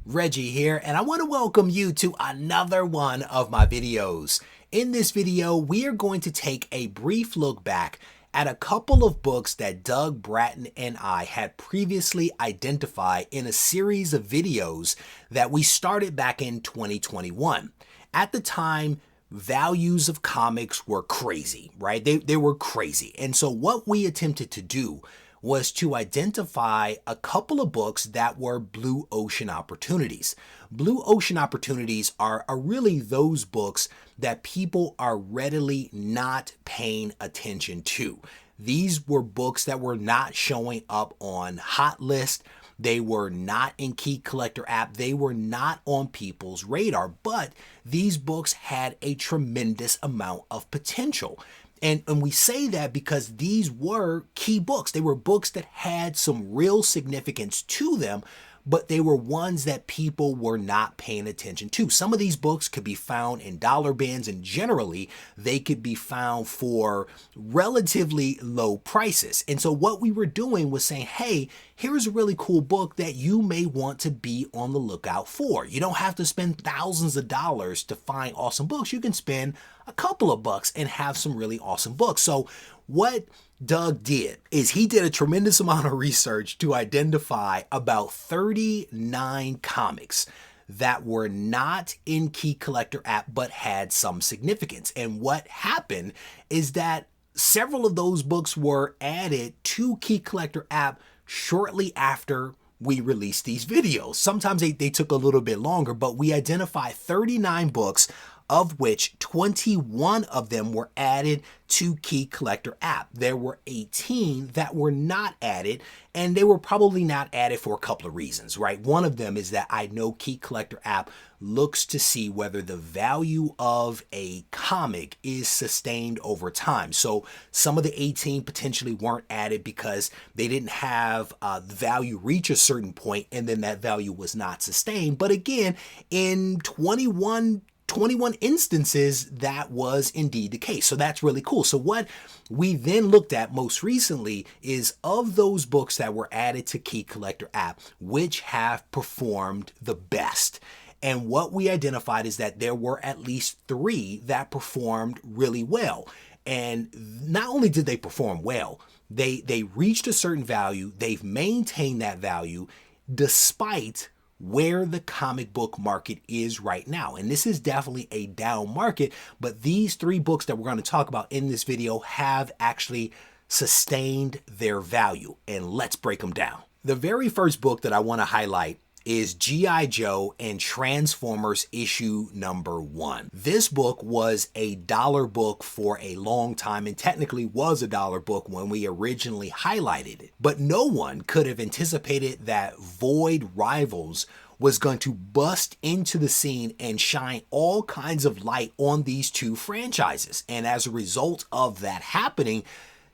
Reggie here, and I want to welcome you to another one of my videos. In this video, we are going to take a brief look back at a couple of books that Doug Bratton and I had previously identified in a series of videos that we started back in 2021. At the time, values of comics were crazy, right? They were crazy. And so what we attempted to do was to identify a couple of books that were blue ocean opportunities. Blue ocean opportunities are really those books that people are readily not paying attention to. These were books that were not showing up on hot list. They were not in Key Collector app. They were not on people's radar, but these books had a tremendous amount of potential. And we say that because these were key books. They were books that had some real significance to them, but they were ones that people were not paying attention to. Some of these books could be found in dollar bins, and generally they could be found for relatively low prices. And so what we were doing was saying, hey, here's a really cool book that you may want to be on the lookout for. You don't have to spend thousands of dollars to find awesome books. You can spend a couple of bucks and have some really awesome books. So what Doug did is he did a tremendous amount of research to identify about 39 comics that were not in Key Collector app but had some significance. And what happened is that several of those books were added to Key Collector app shortly after we released these videos. Sometimes they took a little bit longer, but we identified 39 books, of which 21 of them were added to Key Collector app. There were 18 that were not added, and they were probably not added for a couple of reasons, right? One of them is that I know Key Collector app looks to see whether the value of a comic is sustained over time. So some of the 18 potentially weren't added because they didn't have the value reach a certain point, and then that value was not sustained. But again, in 21 instances, that was indeed the case. So that's really cool. So what we then looked at most recently is of those books that were added to Key Collector app, which have performed the best. And what we identified is that there were at least 3 that performed really well. And not only did they perform well, they reached a certain value. They've maintained that value despite where the comic book market is right now. And this is definitely a down market, but these 3 books that we're going to talk about in this video have actually sustained their value. And let's break them down. The very first book that I want to highlight is G.I. Joe and Transformers issue number 1. This book was a dollar book for a long time, and technically was a dollar book when we originally highlighted it. But no one could have anticipated that Void Rivals was going to bust into the scene and shine all kinds of light on these 2 franchises. And as a result of that happening,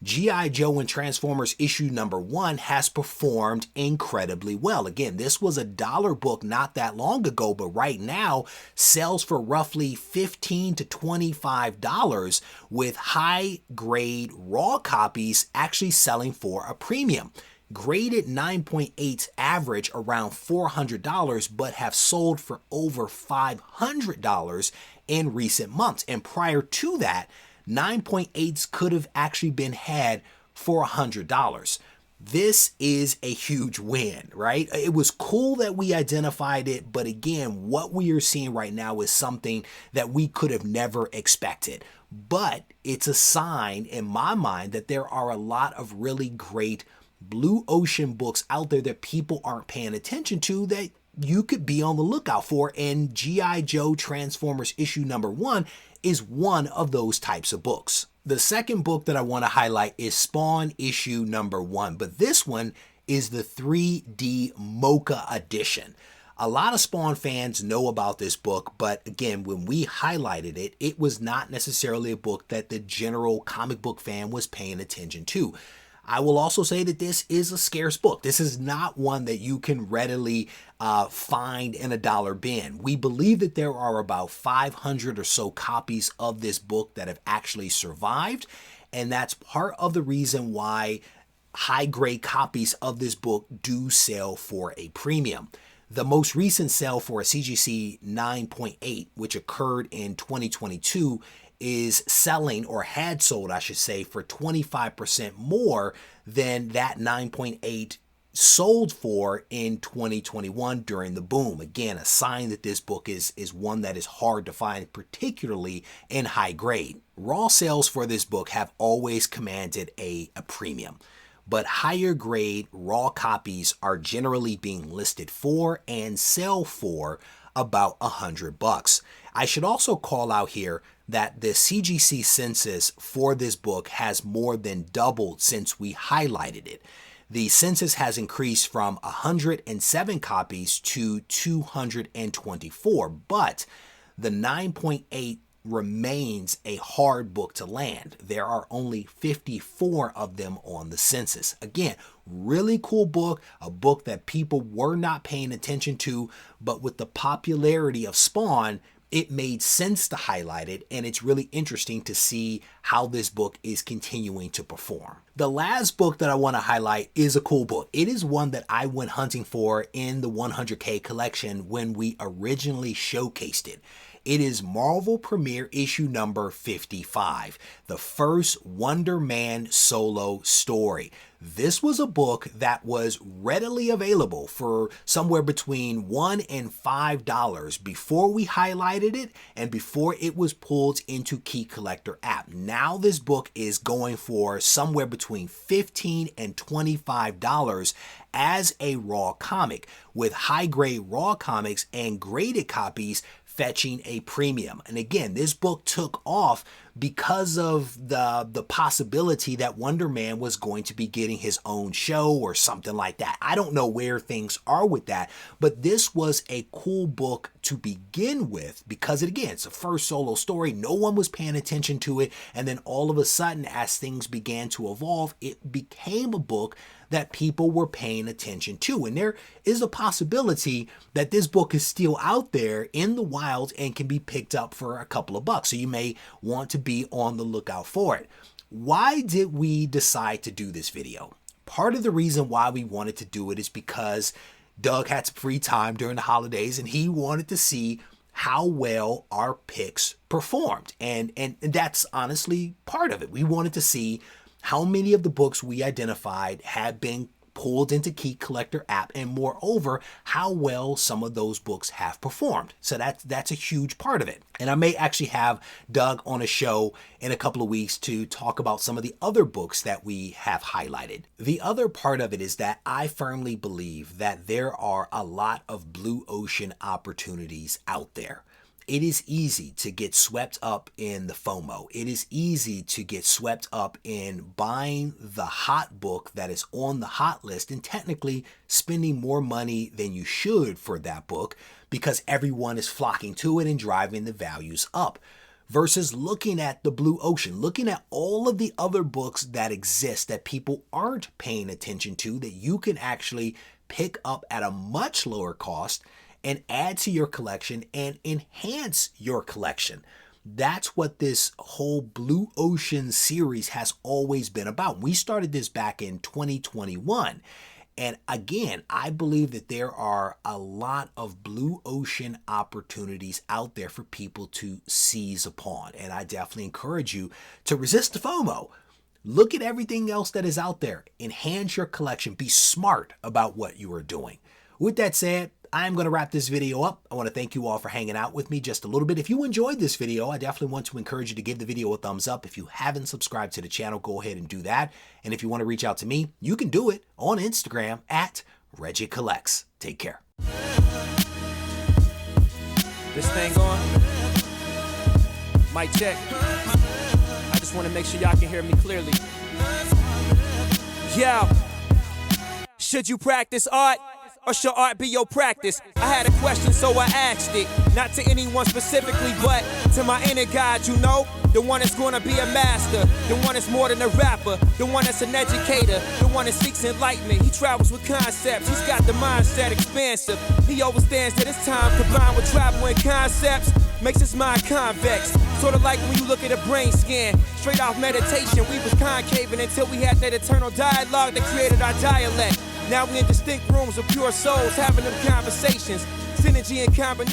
G.I. Joe and Transformers issue number 1 has performed incredibly well. Again, this was a dollar book not that long ago, but right now sells for roughly $15 to $25, with high grade raw copies actually selling for a premium. Graded 9.8 average around $400, but have sold for over $500 in recent months. And prior to that, 9.8s could have actually been had for $100. This is a huge win, right? It was cool that we identified it, but again, what we are seeing right now is something that we could have never expected. But it's a sign in my mind that there are a lot of really great blue ocean books out there that people aren't paying attention to that you could be on the lookout for, and G.I. Joe Transformers issue number 1 is one of those types of books. The second book that I want to highlight is Spawn issue number 1, but this one is the 3D Mocha edition. A lot of Spawn fans know about this book, but again, when we highlighted it, it was not necessarily a book that the general comic book fan was paying attention to. I will also say that this is a scarce book. This is not one that you can readily find in a dollar bin. We believe that there are about 500 or so copies of this book that have actually survived, and that's part of the reason why high-grade copies of this book do sell for a premium. The most recent sale for a CGC 9.8, which occurred in 2022, is selling, or had sold, I should say, for 25% more than that 9.8 sold for in 2021 during the boom. Again, a sign that this book is one that is hard to find, particularly in high grade. Raw sales for this book have always commanded a premium, but higher grade raw copies are generally being listed for and sell for about $100. I should also call out here that the CGC census for this book has more than doubled since we highlighted it. The census has increased from 107 copies to 224, but the 9.8 remains a hard book to land. There are only 54 of them on the census. Again, really cool book, a book that people were not paying attention to, but with the popularity of Spawn, it made sense to highlight it, and it's really interesting to see how this book is continuing to perform. The last book that I want to highlight is a cool book. It is one that I went hunting for in the 100K collection when we originally showcased it. It is Marvel Premiere issue number 55, the first Wonder Man solo story. This was a book that was readily available for somewhere between $1 and $5 before we highlighted it and before it was pulled into Key Collector app. Now this book is going for somewhere between $15 and $25 as a raw comic, with high-grade raw comics and graded copies fetching a premium. And again, this book took off because of the possibility that Wonder Man was going to be getting his own show or something like that. I don't know where things are with that, but this was a cool book to begin with because, again, it's a first solo story. No one was paying attention to it. And then all of a sudden, as things began to evolve, it became a book that people were paying attention to. And there is a possibility that this book is still out there in the wild and can be picked up for a couple of bucks. So you may want to be on the lookout for it. Why did we decide to do this video? Part of the reason why we wanted to do it is because Doug had some free time during the holidays and he wanted to see how well our picks performed. And that's honestly part of it. We wanted to see how many of the books we identified had been pulled into Key Collector app, and moreover, how well some of those books have performed. So that's a huge part of it. And I may actually have Doug on a show in a couple of weeks to talk about some of the other books that we have highlighted. The other part of it is that I firmly believe that there are a lot of blue ocean opportunities out there. It is easy to get swept up in the FOMO. It is easy to get swept up in buying the hot book that is on the hot list and technically spending more money than you should for that book because everyone is flocking to it and driving the values up. Versus looking at the blue ocean, looking at all of the other books that exist that people aren't paying attention to, that you can actually pick up at a much lower cost and add to your collection and enhance your collection. That's what this whole Blue Ocean series has always been about. We started this back in 2021. And again, I believe that there are a lot of blue ocean opportunities out there for people to seize upon. And I definitely encourage you to resist the FOMO. Look at everything else that is out there. Enhance your collection. Be smart about what you are doing. With that said, I'm going to wrap this video up. I want to thank you all for hanging out with me just a little bit. If you enjoyed this video, I definitely want to encourage you to give the video a thumbs up. If you haven't subscribed to the channel, go ahead and do that. And if you want to reach out to me, you can do it on Instagram at Regie Collects. Take care. This thing on? Mic check. I just want to make sure y'all can hear me clearly. Yo, should you practice art? Or should art be your practice? I had a question, so I asked it. Not to anyone specifically, but to my inner God, you know? The one that's gonna be a master. The one that's more than a rapper. The one that's an educator. The one that seeks enlightenment. He travels with concepts. He's got the mindset expansive. He understands that his time combined with travel and concepts makes his mind convex. Sort of like when you look at a brain scan. Straight off meditation, we was concaving until we had that eternal dialogue that created our dialect. Now we in distinct rooms with pure souls, having them conversations. Synergy and combination.